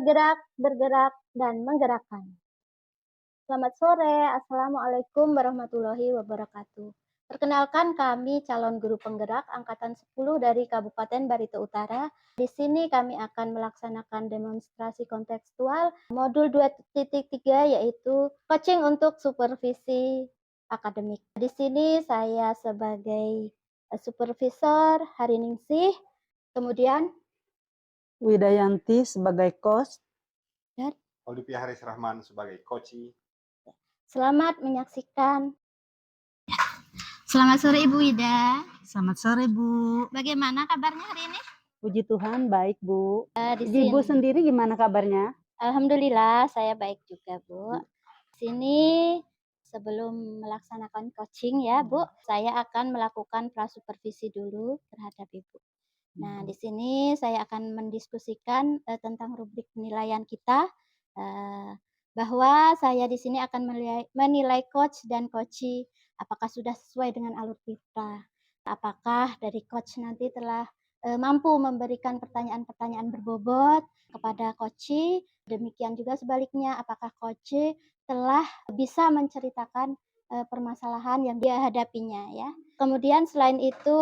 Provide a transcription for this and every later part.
bergerak, dan menggerakkan. Selamat sore, Assalamualaikum warahmatullahi wabarakatuh. Perkenalkan kami calon guru penggerak angkatan 10 dari Kabupaten Barito Utara. Di sini kami akan melaksanakan demonstrasi kontekstual modul 2.3 yaitu coaching untuk supervisi akademik. Di sini saya sebagai supervisor Hariningsih, kemudian Widayanti sebagai coach. Olivia Haris Rahman sebagai coach. Selamat menyaksikan. Selamat sore Ibu Wida. Selamat sore Bu. Bagaimana kabarnya hari ini? Puji Tuhan baik Bu. Di Ibu sini. sendiri gimana kabarnya? Alhamdulillah saya baik juga Bu. Di sini sebelum melaksanakan coaching ya Bu, saya akan melakukan prasupervisi dulu terhadap Ibu. Nah, di sini saya akan mendiskusikan tentang rubrik penilaian kita, bahwa saya di sini akan menilai coach dan coachee apakah sudah sesuai dengan alur kita. Apakah dari coach nanti telah mampu memberikan pertanyaan-pertanyaan berbobot kepada coachee, demikian juga sebaliknya apakah coachee telah bisa menceritakan permasalahan yang dia hadapinya ya. Kemudian selain itu,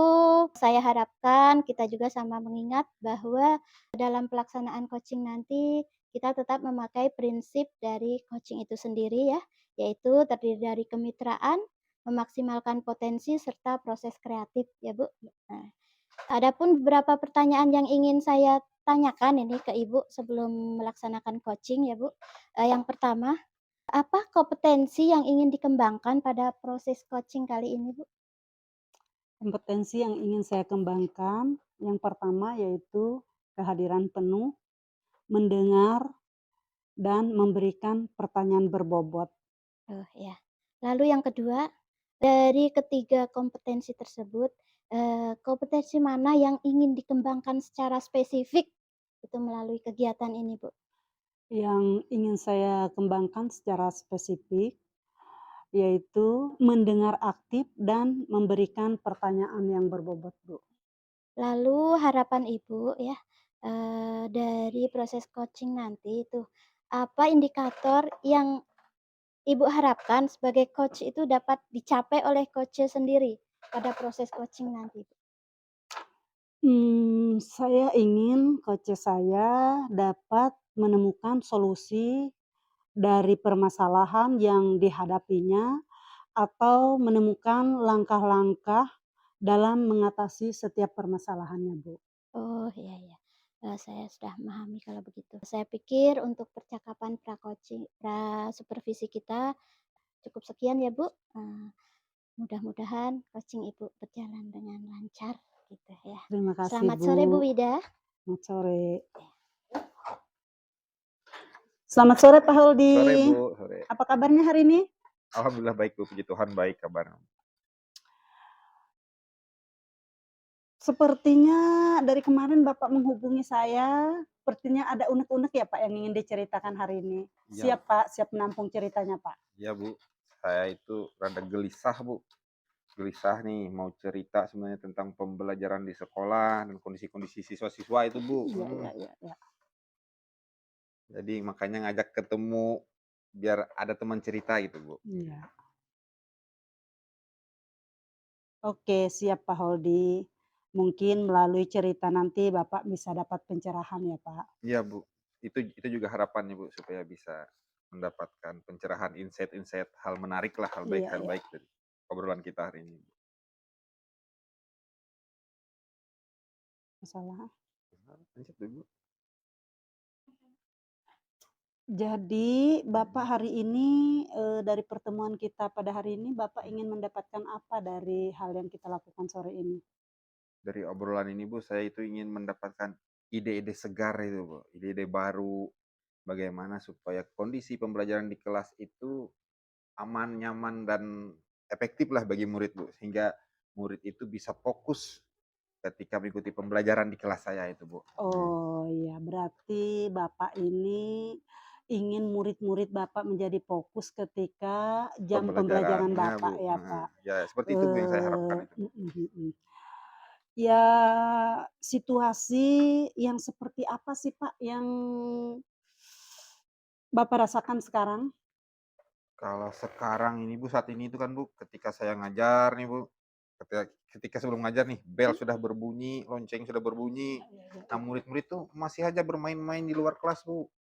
saya harapkan kita juga sama mengingat bahwa dalam pelaksanaan coaching nanti kita tetap memakai prinsip dari coaching itu sendiri ya, yaitu terdiri dari kemitraan, memaksimalkan potensi serta proses kreatif ya Bu. Nah, adapun beberapa pertanyaan yang ingin saya tanyakan ini ke Ibu sebelum melaksanakan coaching ya Bu. Yang pertama, apa kompetensi yang ingin dikembangkan pada proses coaching kali ini Bu? Kompetensi yang ingin saya kembangkan, yang pertama yaitu kehadiran penuh, mendengar, dan memberikan pertanyaan berbobot. Oh ya. Lalu yang kedua, dari ketiga kompetensi tersebut, kompetensi mana yang ingin dikembangkan secara spesifik itu melalui kegiatan ini Bu? Yang ingin saya kembangkan secara spesifik yaitu mendengar aktif dan memberikan pertanyaan yang berbobot Bu. Lalu harapan Ibu ya, dari proses coaching nanti itu, apa indikator yang Ibu harapkan sebagai coach itu dapat dicapai oleh coach sendiri pada proses coaching nanti Bu? Saya ingin coach saya dapat menemukan solusi dari permasalahan yang dihadapinya atau menemukan langkah-langkah dalam mengatasi setiap permasalahannya, Bu. Oh, iya iya. Saya sudah memahami kalau begitu. Saya pikir untuk percakapan pra-supervisi kita cukup sekian ya, Bu. Mudah-mudahan coaching Ibu berjalan dengan lancar gitu ya. Terima kasih, Selamat sore Bu Bu. Wida. Selamat sore. Selamat sore Pak Holdi. Sore Bu, sore. Apa kabarnya hari ini? Alhamdulillah baik Bu, puji Tuhan baik kabar. Sepertinya dari kemarin Bapak menghubungi saya, sepertinya ada unek-unek ya Pak yang ingin diceritakan hari ini. Iya. Siap Pak, siap menampung ceritanya Pak. Iya Bu, saya itu rada gelisah Bu. Gelisah nih mau cerita sebenarnya tentang pembelajaran di sekolah dan kondisi-kondisi siswa-siswa itu Bu. Iya. Jadi makanya ngajak ketemu biar ada teman cerita gitu Bu. Iya. Oke, siap Pak Holdi. Mungkin melalui cerita nanti Bapak bisa dapat pencerahan ya Pak. Iya Bu, itu juga harapannya Bu supaya bisa mendapatkan pencerahan, insight-insight hal menarik lah, hal Iya. baik dari obrolan kita hari ini. Masalah. Lanjut Bu. Jadi Bapak hari ini dari pertemuan kita pada hari ini Bapak ingin mendapatkan apa dari hal yang kita lakukan sore ini? Dari obrolan ini Bu, saya itu ingin mendapatkan ide-ide segar itu Bu, ide-ide baru, bagaimana supaya kondisi pembelajaran di kelas itu aman, nyaman, dan efektif lah bagi murid Bu, sehingga murid itu bisa fokus ketika mengikuti pembelajaran di kelas saya itu Bu. Oh iya, berarti Bapak ini ingin murid-murid Bapak menjadi fokus ketika jam pembelajaran Pembelajarannya Bapak Bu, ya Pak? ya seperti itu Bu yang saya harapkan itu. Ya situasi yang seperti apa sih Pak yang Bapak rasakan sekarang? Kalau sekarang ini Bu, saat ini itu kan Bu, ketika saya ngajar nih Bu, ketika ketika sebelum ngajar nih, bel sudah berbunyi, lonceng sudah berbunyi. Iya iya iya Nah, iya. murid-murid tuh masih aja bermain-main di luar kelas Bu.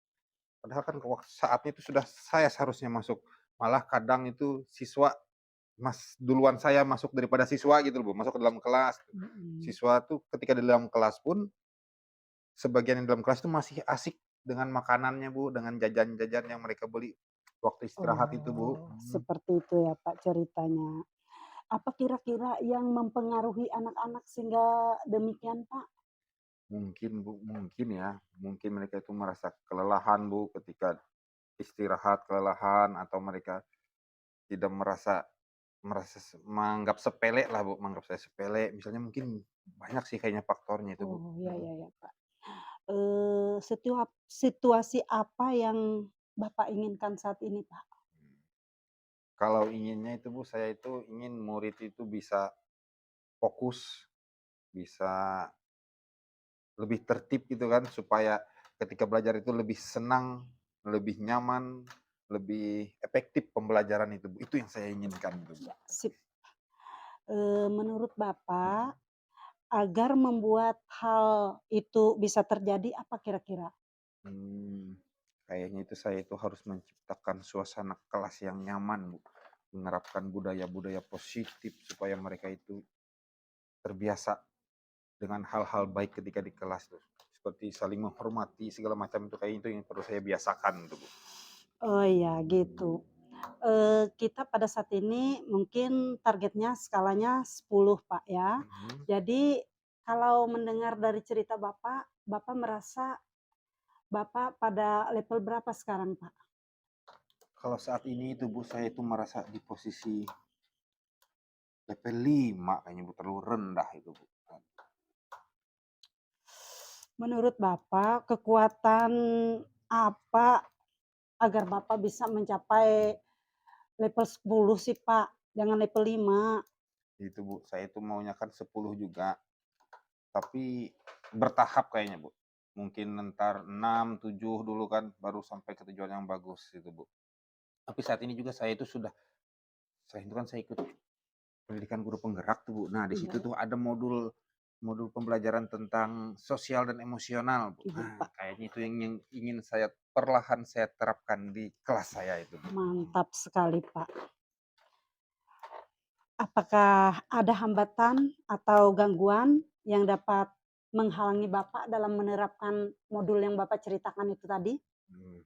Padahal kan saatnya itu sudah saya seharusnya masuk. Malah kadang itu siswa duluan saya masuk daripada siswa gitu loh Bu, masuk ke dalam kelas. Mhm. Siswa tuh ketika di dalam kelas pun, sebagian yang dalam kelas tuh masih asik dengan makanannya Bu, dengan jajan-jajan yang mereka beli waktu istirahat itu Bu. Oh, seperti itu ya Pak ceritanya. Apa kira-kira yang mempengaruhi anak-anak sehingga demikian Pak? Mungkin Bu, mungkin ya, mungkin mereka itu merasa kelelahan Bu, ketika istirahat kelelahan atau mereka tidak merasa merasa menganggap sepele lah Bu, menganggap saya sepele, misalnya mungkin banyak sih kayaknya faktornya itu Bu. Oh, ya ya ya Pak. Situasi apa yang Bapak inginkan saat ini Pak? Kalau inginnya itu Bu, saya itu ingin murid itu bisa fokus, bisa lebih tertib gitu kan, supaya ketika belajar itu lebih senang, lebih nyaman, lebih efektif pembelajaran itu Bu, itu yang saya inginkan itu Bu. Ya, sip. Menurut Bapak, agar membuat hal itu bisa terjadi apa kira-kira? Mmm, Kayaknya itu saya itu harus menciptakan suasana kelas yang nyaman Bu, menerapkan budaya-budaya positif supaya mereka itu terbiasa dengan hal-hal baik ketika di kelas tuh, seperti saling menghormati segala macam itu, kayaknya itu yang perlu saya biasakan tuh Bu. Oh iya gitu. Kita pada saat ini mungkin targetnya skalanya 10 Pak ya. Mhm. Jadi kalau mendengar dari cerita Bapak, Bapak merasa Bapak pada level berapa sekarang Pak? Kalau saat ini itu Bu, saya itu merasa di posisi level 5 kayaknya Bu, terlalu rendah itu Bu. Menurut Bapak, kekuatan apa agar Bapak bisa mencapai level 10 sih, Pak? Jangan level 5. Itu Bu, saya itu maunya kan 10 juga, tapi bertahap kayaknya Bu. Mungkin entar 6 7 dulu kan, baru sampai ke tujuan yang bagus itu Bu. Tapi saat ini juga saya itu kan saya ikut pendidikan guru penggerak tuh Bu. Nah, di Iya situ tuh ada modul modul pembelajaran tentang sosial dan emosional Bu. iya, Nah, Pak. kayaknya itu yang ingin saya perlahan saya terapkan di kelas saya itu Bu. Mantap sekali, Pak. Apakah ada hambatan atau gangguan yang dapat menghalangi Bapak dalam menerapkan modul yang Bapak ceritakan itu tadi? Hmm,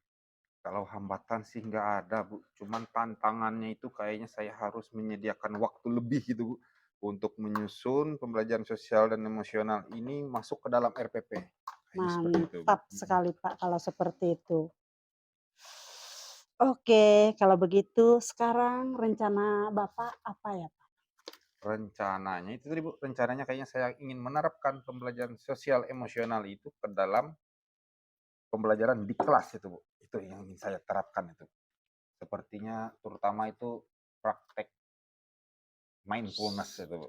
Kalau hambatan sih nggak ada Bu, cuman tantangannya itu kayaknya saya harus menyediakan waktu lebih gitu Bu, untuk menyusun pembelajaran sosial dan emosional ini masuk ke dalam RPP. Kayaknya seperti itu Bu. Mantap sekali, Pak, kalau seperti itu. Oke, kalau begitu sekarang rencana Bapak apa ya, Pak? Rencananya itu tadi Bu, rencananya kayaknya saya ingin menerapkan pembelajaran sosial emosional itu ke dalam pembelajaran di kelas itu Bu, itu yang ingin saya terapkan itu. Sepertinya terutama itu praktek mindfulness itu Bu.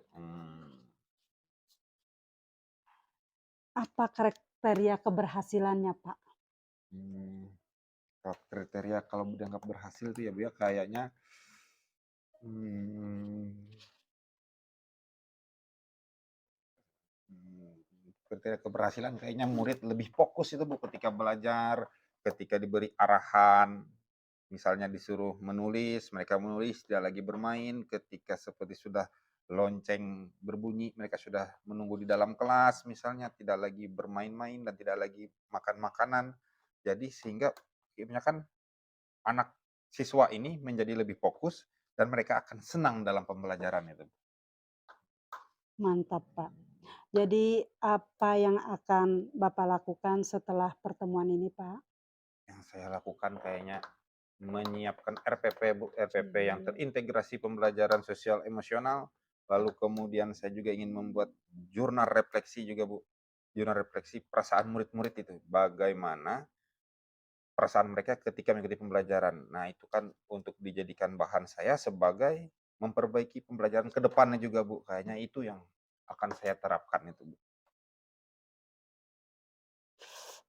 Apa kriteria keberhasilannya, Pak? Mmm, Kalau kriteria kalau dianggap berhasil tuh ya Bu ya, kayaknya, mmm, kriteria keberhasilan kayaknya murid lebih fokus itu Bu ketika belajar, ketika diberi arahan, misalnya disuruh menulis, mereka menulis, tidak lagi bermain, ketika seperti sudah lonceng berbunyi, mereka sudah menunggu di dalam kelas misalnya, tidak lagi bermain-main dan tidak lagi makan makanan. Jadi sehingga kebanyakan anak siswa ini menjadi lebih fokus dan mereka akan senang dalam pembelajaran itu. Mantap, Pak. Jadi apa yang akan Bapak lakukan setelah pertemuan ini, Pak? Yang saya lakukan kayaknya menyiapkan RPP Bu, RPP yang Mmm. terintegrasi pembelajaran sosial emosional, lalu kemudian saya juga ingin membuat jurnal refleksi juga Bu, jurnal refleksi perasaan murid-murid itu, bagaimana perasaan mereka ketika mengikuti pembelajaran. Nah, itu kan untuk dijadikan bahan saya sebagai memperbaiki pembelajaran ke depannya juga Bu, kayaknya itu yang akan saya terapkan itu Bu.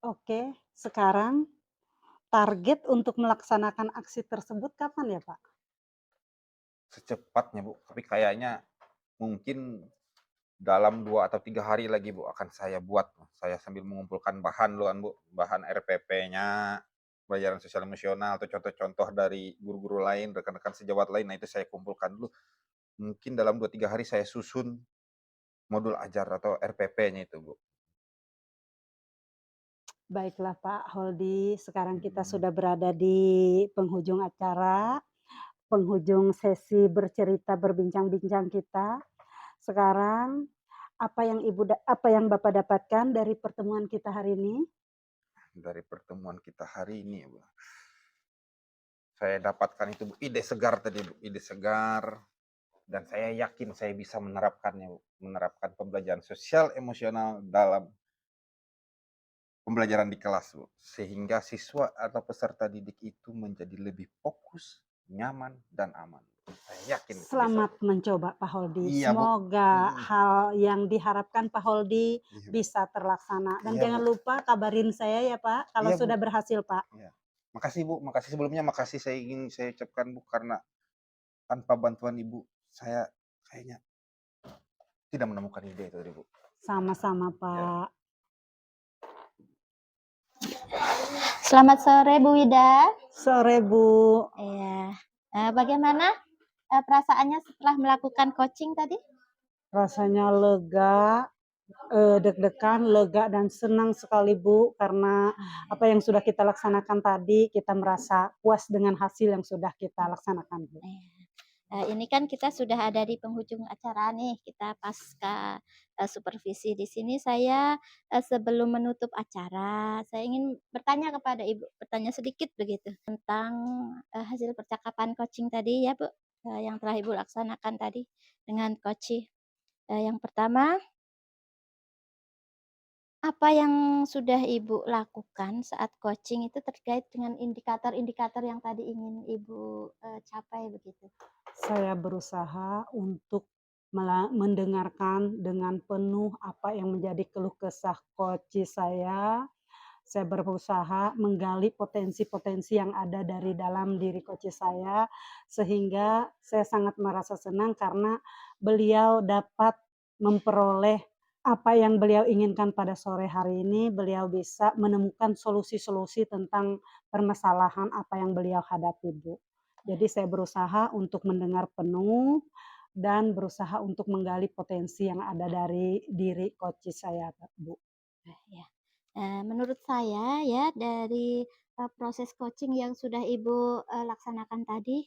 Oke, sekarang Target untuk melaksanakan aksi tersebut kapan ya, Pak? Secepatnya, Bu, tapi kayaknya mungkin dalam 2 atau 3 hari lagi, Bu, akan saya buat. Saya sambil mengumpulkan bahan dulu kan, Bu, bahan RPP-nya, pembelajaran sosial emosional atau contoh-contoh dari guru-guru lain, rekan-rekan sejawat lain. Nah, itu saya kumpulkan dulu. Mungkin dalam 2, 3 hari saya susun modul ajar atau RPP-nya itu, Bu. Baiklah Pak Holdi, sekarang kita Mhm. sudah berada di penghujung acara, penghujung sesi bercerita, berbincang-bincang kita. Sekarang apa yang Bapak dapatkan dari pertemuan kita hari ini? Dari pertemuan kita hari ini, Bu, saya dapatkan itu, Bu, ide segar tadi, Bu, ide segar, dan saya yakin saya bisa menerapkannya, Bu, menerapkan pembelajaran sosial emosional dalam pembelajaran di kelas, Bu, sehingga siswa atau peserta didik itu menjadi lebih fokus, nyaman, dan aman. Saya yakin itu bisa, Selamat Bu. mencoba Pak Holdi. Iya, Bu. Semoga Mhm. hal yang diharapkan Pak Holdi Iya, Bu. bisa terlaksana. Dan Iya, jangan Bu. lupa kabarin saya ya Pak, kalau Iya, Bu. sudah berhasil Pak. Iya. Makasih, Bu, makasih sebelumnya, makasih saya ucapkan, Bu, karena tanpa bantuan Ibu, saya kayaknya tidak menemukan ide itu tadi, Bu. Sama-sama Iya. Pak. Selamat sore Bu Wida. Sore Bu. Iya. Bagaimana perasaannya setelah melakukan coaching tadi? Rasanya lega, deg-degan, lega dan senang sekali Bu, karena apa yang sudah kita laksanakan tadi, kita merasa puas dengan hasil yang sudah kita laksanakan Bu. Ini kan kita sudah ada di penghujung acara nih, kita pasca supervisi di sini. Saya sebelum menutup acara, saya ingin bertanya kepada Ibu, bertanya sedikit begitu tentang hasil percakapan coaching tadi ya Bu, yang telah Ibu laksanakan tadi dengan coach. Yang pertama, apa yang sudah Ibu lakukan saat coaching itu terkait dengan indikator-indikator yang tadi ingin Ibu capai begitu? Saya berusaha untuk mendengarkan dengan penuh apa yang menjadi keluh kesah coach saya. Saya berusaha menggali potensi-potensi yang ada dari dalam diri coach saya, sehingga saya sangat merasa senang karena beliau dapat memperoleh apa yang beliau inginkan pada sore hari ini. Beliau bisa menemukan solusi-solusi tentang permasalahan apa yang beliau hadapi, Bu. Jadi saya berusaha untuk mendengar penuh dan berusaha untuk menggali potensi yang ada dari diri coach saya, Bu. Ya. Menurut saya ya dari proses coaching yang sudah Ibu laksanakan tadi,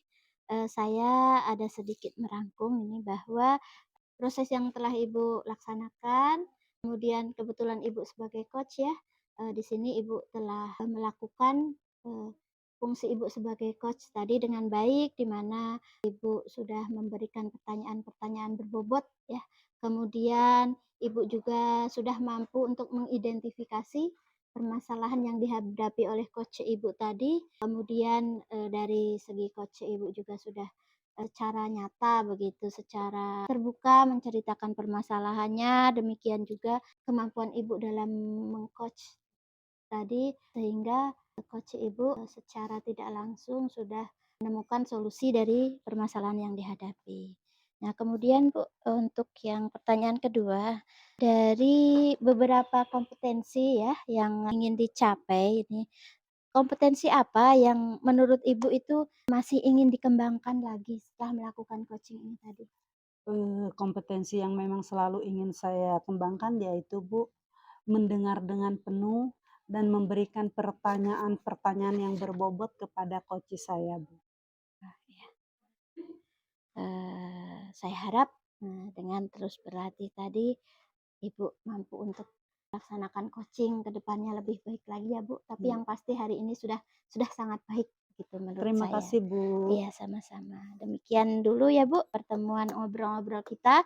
saya ada sedikit merangkum ini bahwa proses yang telah Ibu laksanakan, kemudian kebetulan Ibu sebagai coach ya, di sini Ibu telah melakukan fungsi Ibu sebagai coach tadi dengan baik, di mana Ibu sudah memberikan pertanyaan-pertanyaan berbobot ya. Kemudian Ibu juga sudah mampu untuk mengidentifikasi permasalahan yang dihadapi oleh coach Ibu tadi. Kemudian dari segi coach Ibu juga sudah secara nyata begitu, secara terbuka menceritakan permasalahannya, demikian juga kemampuan Ibu dalam meng-coach tadi, sehingga coach Ibu secara tidak langsung sudah menemukan solusi dari permasalahan yang dihadapi. Nah, kemudian Bu, untuk yang pertanyaan kedua, dari beberapa kompetensi ya yang ingin dicapai ini, kompetensi apa yang menurut Ibu itu masih ingin dikembangkan lagi setelah melakukan coaching ini tadi? Kompetensi yang memang selalu ingin saya kembangkan yaitu Bu, mendengar dengan penuh dan memberikan pertanyaan-pertanyaan yang berbobot kepada coach saya, Bu. Ya. Saya harap dengan terus berlatih tadi Ibu mampu untuk melaksanakan coaching ke depannya lebih baik lagi ya Bu, tapi yang pasti hari ini sudah sangat baik gitu menurut Terima saya. kasih, Bu. Iya, sama-sama. Demikian dulu ya Bu pertemuan ngobrol-ngobrol kita,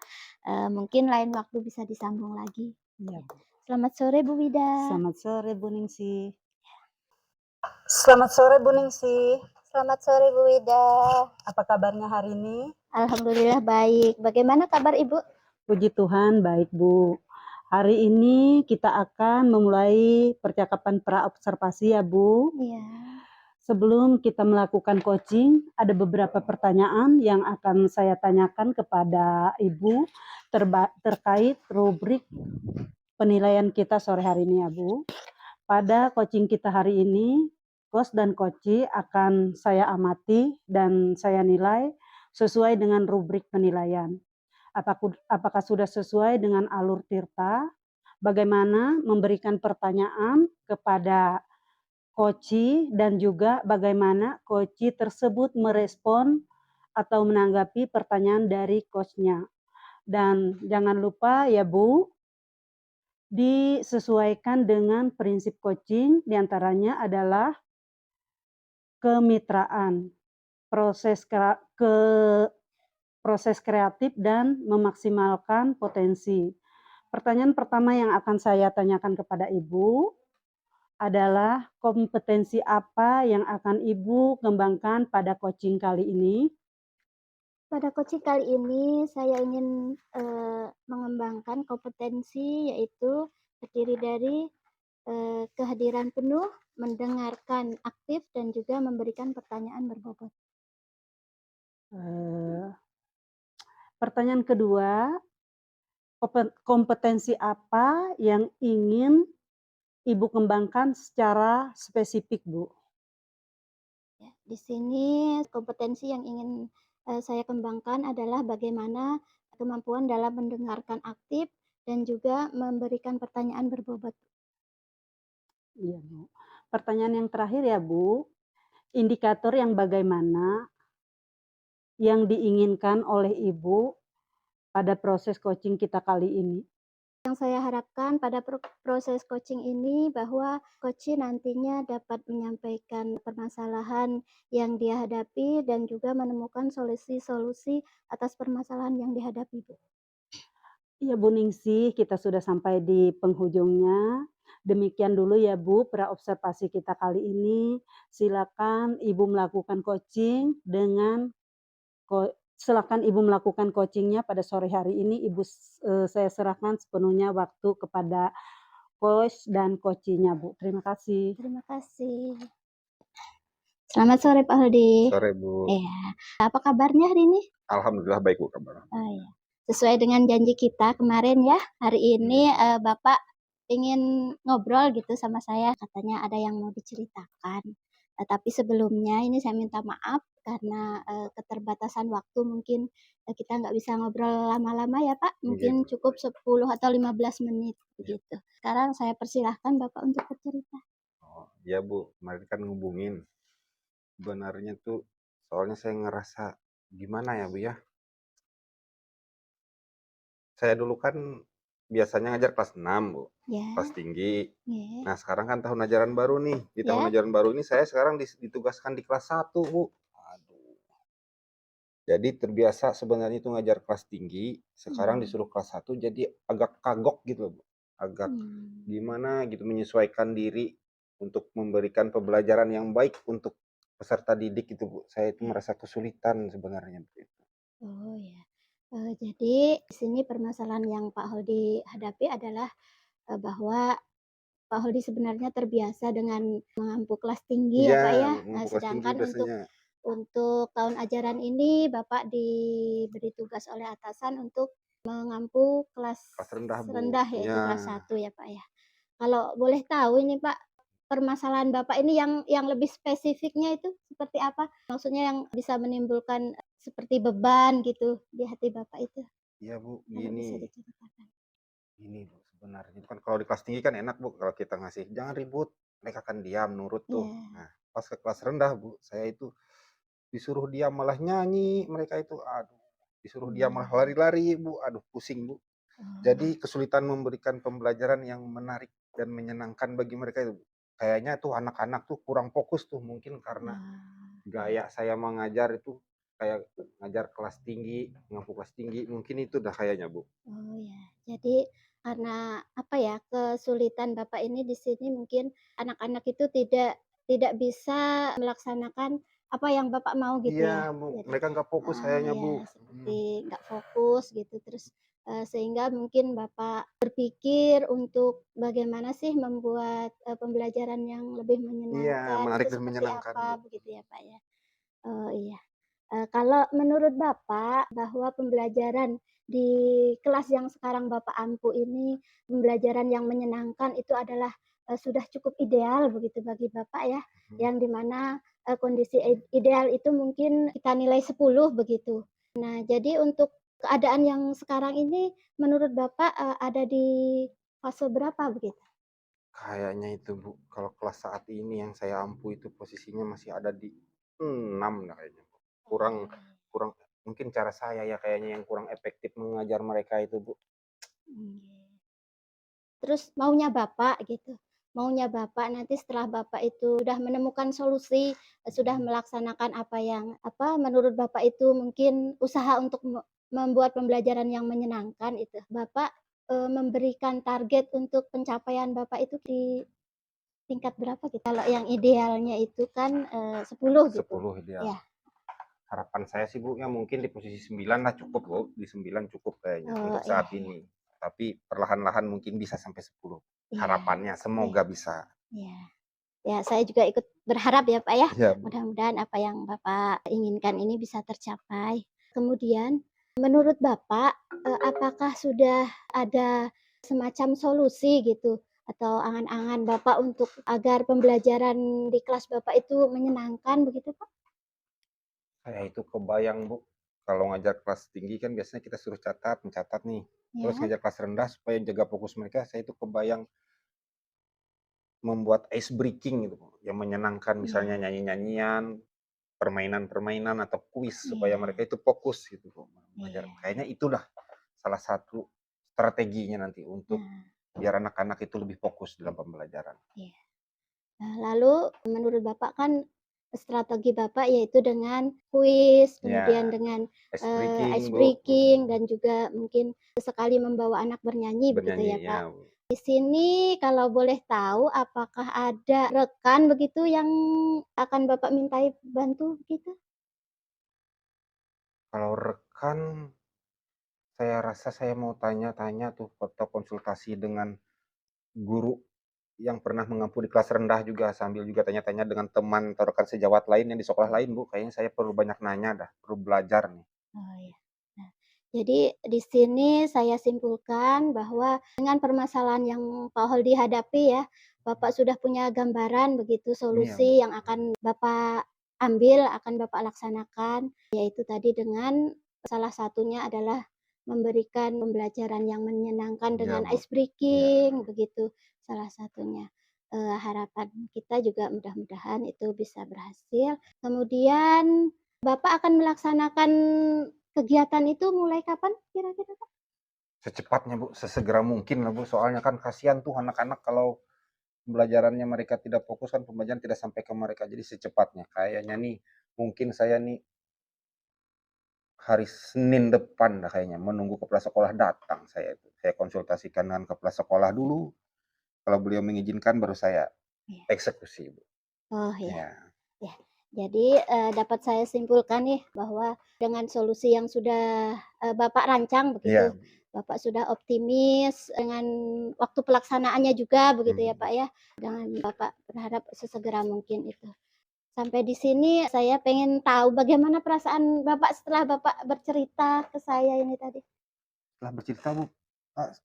mungkin lain waktu bisa disambung lagi. Iya, Ya. Bu. Selamat sore Bu Wida. Selamat sore, Bu Ningsih. Selamat sore, Bu Ningsih. Selamat sore Bu Wida. Apa kabarnya hari ini? Alhamdulillah baik. Bagaimana kabar Ibu? Puji Tuhan, baik Bu. Hari ini kita akan memulai percakapan pra-observasi ya, Bu. Iya. Sebelum kita melakukan coaching, ada beberapa pertanyaan yang akan saya tanyakan kepada Ibu terkait rubrik penilaian kita sore hari ini ya, Bu. Pada coaching kita hari ini, coach dan coachee akan saya amati dan saya nilai sesuai dengan rubrik penilaian. Apakah sudah sesuai dengan alur Tirta? Bagaimana memberikan pertanyaan kepada coachee dan juga bagaimana coachee tersebut merespon atau menanggapi pertanyaan dari coach-nya. Dan jangan lupa ya Bu, disesuaikan dengan prinsip coaching, diantaranya adalah kemitraan, proses kreatif dan memaksimalkan potensi. Pertanyaan pertama yang akan saya tanyakan kepada Ibu adalah kompetensi apa yang akan Ibu kembangkan pada coaching kali ini? Pada coaching kali ini saya ingin mengembangkan kompetensi yaitu terdiri dari kehadiran penuh, mendengarkan aktif, dan juga memberikan pertanyaan berbobot. Pertanyaan kedua, kompetensi apa yang ingin Ibu kembangkan secara spesifik, Bu? Ya, di sini kompetensi yang ingin saya kembangkan adalah bagaimana kemampuan dalam mendengarkan aktif dan juga memberikan pertanyaan berbobot. Iya, Bu. Pertanyaan yang terakhir ya, Bu, indikator yang bagaimana yang diinginkan oleh Ibu pada proses coaching kita kali ini? Yang saya harapkan pada proses coaching ini bahwa coach nantinya dapat menyampaikan permasalahan yang dia hadapi dan juga menemukan solusi-solusi atas permasalahan yang dihadapi, Bu. Iya Bu Ningsih, kita sudah sampai di penghujungnya. Demikian dulu ya Bu, pra-observasi kita kali ini. Silakan Ibu melakukan coaching silakan Ibu melakukan coachingnya pada sore hari ini. Saya serahkan sepenuhnya waktu kepada coach dan coachee-nya Bu. Terima kasih. Terima kasih. Selamat sore Pak Hudi. Sore Bu. Iya. Apa kabarnya hari ini? Alhamdulillah baik Bu kabar. Oh iya. Sesuai dengan janji kita kemarin ya, hari ini Bapak ingin ngobrol gitu sama saya, katanya ada yang mau diceritakan. Tapi sebelumnya ini saya minta maaf karena keterbatasan waktu mungkin kita nggak bisa ngobrol lama-lama ya Pak, mungkin Gitu. cukup 10 atau 15 menit begitu. Sekarang saya persilahkan Bapak untuk bercerita. Oh, iya Bu, kemarin kan ngubungin. Sebenarnya tuh soalnya saya ngerasa gimana ya Bu ya? Saya dulu kan biasanya ngajar kelas 6 Bu, Ya, kelas tinggi. ya, Nah sekarang kan tahun ajaran baru nih, di tahun ya. ajaran baru ini saya sekarang ditugaskan di kelas 1 Bu. Aduh. Jadi terbiasa sebenarnya itu ngajar kelas tinggi, sekarang disuruh kelas 1 jadi agak kagok gitu loh Bu. Agak gimana gitu menyesuaikan diri untuk memberikan pembelajaran yang baik untuk peserta didik itu Bu. Saya itu merasa kesulitan sebenarnya begitu. Oh ya. Jadi di sini permasalahan yang Pak Hodi hadapi adalah bahwa Pak Hodi sebenarnya terbiasa dengan mengampu kelas tinggi ya Iya, Pak ya. ngumpul kelas tinggi Sedangkan biasanya. untuk tahun ajaran ini Bapak diberi tugas oleh atasan untuk mengampu kelas Kelas rendah Bu. rendah yaitu Iya. kelas 1 ya Pak ya. Kalau boleh tahu ini Pak, permasalahan Bapak ini yang lebih spesifiknya itu seperti apa? Maksudnya yang bisa menimbulkan seperti beban gitu di hati Bapak itu, Iya Bu, kalau bisa gini. diceritakan. Gini Bu, sebenarnya kan kalau di kelas tinggi kan enak Bu, kalau kita ngasih jangan ribut, mereka akan diam, nurut tuh. Iya. Nah, pas ke kelas rendah Bu, saya itu disuruh diam malah nyanyi, mereka itu aduh, disuruh diam malah lari-lari Bu, aduh pusing Bu. Jadi kesulitan memberikan pembelajaran yang menarik dan menyenangkan bagi mereka itu Bu. Kayaknya tuh anak-anak tuh kurang fokus tuh mungkin karena gaya saya mengajar itu kayak ngajar kelas tinggi, ngapu kelas tinggi, mungkin itu dah kayaknya Bu. Oh ya, jadi karena apa ya, kesulitan Bapak ini di sini mungkin anak-anak itu tidak bisa melaksanakan apa yang Bapak mau gitu Iya ya? Bu, Jadi mereka nggak fokus kayaknya ya Bu. seperti nggak fokus gitu, terus Sehingga mungkin Bapak berpikir untuk bagaimana sih membuat, pembelajaran yang lebih Iya, menyenangkan, menarik itu dan seperti menyenangkan, Bu. apa begitu ya, Pak, ya? Oh, iya. Kalau menurut Bapak bahwa pembelajaran di kelas yang sekarang Bapak ampu ini, pembelajaran yang menyenangkan itu adalah, sudah cukup ideal begitu bagi Bapak ya, Mhm. yang di mana, kondisi ideal itu mungkin kita nilai 10 begitu. Nah, jadi untuk keadaan yang sekarang ini menurut Bapak, ada di fase berapa begitu? Kayaknya itu, Bu, kalau kelas saat ini yang saya ampu itu posisinya masih ada di 6 dah kayaknya, Bu. Kurang Oh, kurang mungkin cara saya ya kayaknya yang kurang efektif mengajar mereka itu, Bu. iya. Terus maunya Bapak gitu, maunya Bapak nanti setelah Bapak itu sudah menemukan solusi, sudah Mhm. melaksanakan apa yang menurut Bapak itu mungkin usaha untuk membuat pembelajaran yang menyenangkan itu, Bapak, memberikan target untuk pencapaian Bapak itu di tingkat berapa gitu? Kalau yang idealnya itu kan, 10 gitu. 10 ideal. Ya. Harapan saya sih, Bu, ya mungkin di posisi 9 lah cukup, Bu, di 9 cukup kayaknya Oh, untuk iya saat iya. ini. Tapi perlahan-lahan mungkin bisa sampai 10. Iya Harapannya iya semoga bisa. iya. Ya, saya juga ikut berharap ya, Pak, ya. Iya, Bu. Mudah-mudahan apa yang Bapak inginkan ini bisa tercapai. Kemudian menurut Bapak, apakah sudah ada semacam solusi gitu atau angan-angan Bapak untuk agar pembelajaran di kelas Bapak itu menyenangkan begitu, Pak? Saya itu kebayang, Bu, kalau ngajar kelas tinggi kan biasanya kita suruh catat, mencatat nih. Terus Ya, ngajar kelas rendah supaya jaga fokus mereka, saya itu kebayang membuat ice breaking gitu, Bu, yang menyenangkan misalnya iya nyanyi-nyanyian, permainan-permainan atau kuis supaya iya mereka itu fokus gitu, Bu, belajar. iya Kayaknya itulah salah satu strateginya nanti untuk nah, biar anak-anak itu lebih fokus dalam pembelajaran. iya. Nah, lalu menurut Bapak kan strategi Bapak yaitu dengan kuis, kemudian Ya, dengan, ice breaking, ice Bu, breaking dan juga mungkin sesekali membawa anak bernyanyi begitu bernyanyi, ya, ya, Pak. Bu. Di sini kalau boleh tahu apakah ada rekan begitu yang akan Bapak mintai bantu gitu? Kalau rekan, saya rasa saya mau tanya-tanya tuh atau konsultasi dengan guru yang pernah mengampu di kelas rendah juga, sambil juga tanya-tanya dengan teman atau rekan sejawat lain yang di sekolah lain, Bu. Kayaknya saya perlu banyak nanya dah, perlu belajar nih. Oh, ya. Nah, jadi di sini saya simpulkan bahwa dengan permasalahan yang Pak Holdi hadapi ya, Bapak sudah punya gambaran begitu Iya, Bu. solusi yang akan Bapak ambil, akan Bapak laksanakan, yaitu tadi dengan salah satunya adalah memberikan pembelajaran yang menyenangkan Iya, dengan Bu. ice Iya. breaking begitu salah satunya. Harapan kita juga mudah-mudahan itu bisa berhasil. Kemudian Bapak akan melaksanakan kegiatan itu mulai kapan kira-kira, Pak? Secepatnya, Bu, sesegera mungkin lah, Bu. Soalnya kan kasihan tuh anak-anak kalau pembelajarannya mereka tidak fokus kan pembelajaran tidak sampai ke mereka. Jadi secepatnya. Kayaknya nih, mungkin saya nih hari Senin depan dah kayaknya menunggu kepala sekolah datang saya itu. Saya konsultasikan dengan kepala sekolah dulu. Kalau beliau mengizinkan baru saya Iya. eksekusi, Bu. Oh, ya Ya. ya. Jadi, dapat saya simpulkan nih bahwa dengan solusi yang sudah, Bapak rancang begitu, Iya. Bapak sudah optimis dengan waktu pelaksanaannya juga begitu ya, Mhm. Pak, ya, dengan Bapak berharap sesegera mungkin itu. Sampai di sini saya pengen tahu bagaimana perasaan Bapak setelah Bapak bercerita ke saya ini tadi? Setelah bercerita, Bu,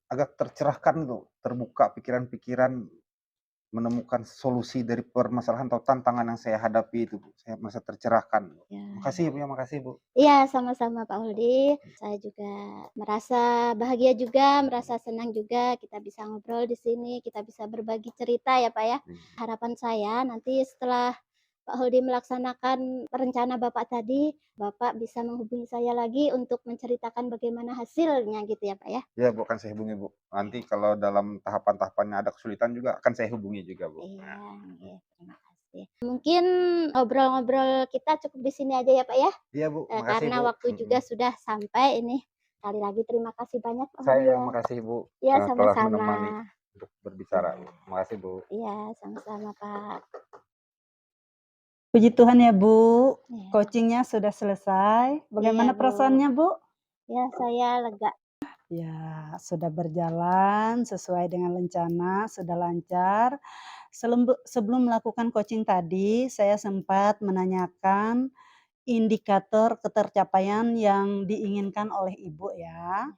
agak tercerahkan tuh, terbuka pikiran-pikiran, menemukan solusi dari permasalahan atau tantangan yang saya hadapi itu, Bu. Saya merasa tercerahkan. Ya Makasih ya. ya, Bu, ya, makasih, Bu. Iya, sama-sama Pak Holdi. Saya juga merasa bahagia juga, merasa senang juga kita bisa ngobrol di sini, kita bisa berbagi cerita ya, Pak, ya. Mhm. Harapan saya nanti setelah Pak Holdi melaksanakan rencana Bapak tadi, Bapak bisa menghubungi saya lagi untuk menceritakan bagaimana hasilnya gitu ya, Pak, ya. Iya, Bu, akan saya hubungi, Bu. Nanti kalau dalam tahapan-tahapannya ada kesulitan juga akan saya hubungi juga, Bu. Iya, Nah, iya, terima kasih. Mungkin ngobrol-ngobrol kita cukup di sini aja ya, Pak, ya. iya, Bu, makasih, Karena Bu. waktu Mhm. juga sudah sampai ini. Sekali lagi terima kasih banyak Pak Saya Hadi yang ya. makasih, Bu, Iya, telah sama-sama. menemani untuk berbicara, Iya Bu. Makasih, Bu. iya, sama-sama Pak. Puji Tuhan ya Bu, Iya coaching-nya sudah selesai. iya Bagaimana Bu. perasaannya Bu? Ya saya lega. Ya, sudah berjalan sesuai dengan rencana, sudah lancar. Sebelum melakukan coaching tadi, saya sempat menanyakan indikator ketercapaian yang diinginkan oleh Ibu ya.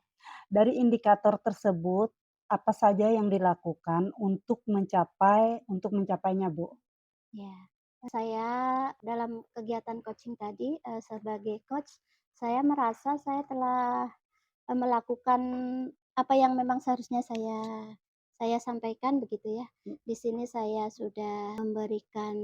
Dari indikator tersebut, apa saja yang dilakukan untuk mencapainya, Bu? Ya, saya dalam kegiatan coaching tadi, sebagai coach, saya merasa saya telah melakukan apa yang memang seharusnya saya sampaikan begitu ya. Di sini saya sudah memberikan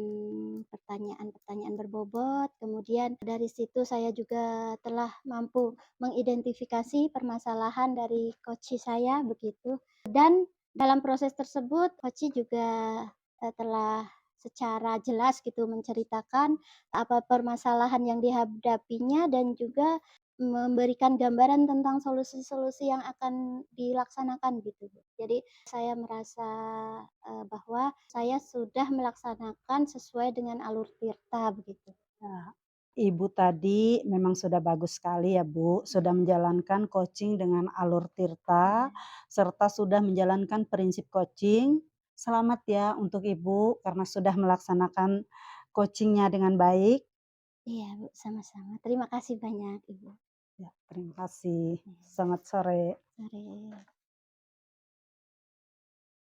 pertanyaan-pertanyaan berbobot, kemudian dari situ saya juga telah mampu mengidentifikasi permasalahan dari coach saya begitu. Dan dalam proses tersebut coach juga, telah secara jelas gitu menceritakan apa permasalahan yang dihadapinya dan juga memberikan gambaran tentang solusi-solusi yang akan dilaksanakan gitu, Bu. Jadi saya merasa, bahwa saya sudah melaksanakan sesuai dengan alur tirta begitu. Nah, Ibu tadi memang sudah bagus sekali ya, Bu, sudah menjalankan coaching dengan alur tirta, Iya. serta sudah menjalankan prinsip coaching. Selamat ya untuk Ibu karena sudah melaksanakan coaching-nya dengan baik. Iya, Bu, sama-sama. Terima kasih banyak, Ibu. Ya, terima kasih. Iya, Selamat sore. sore.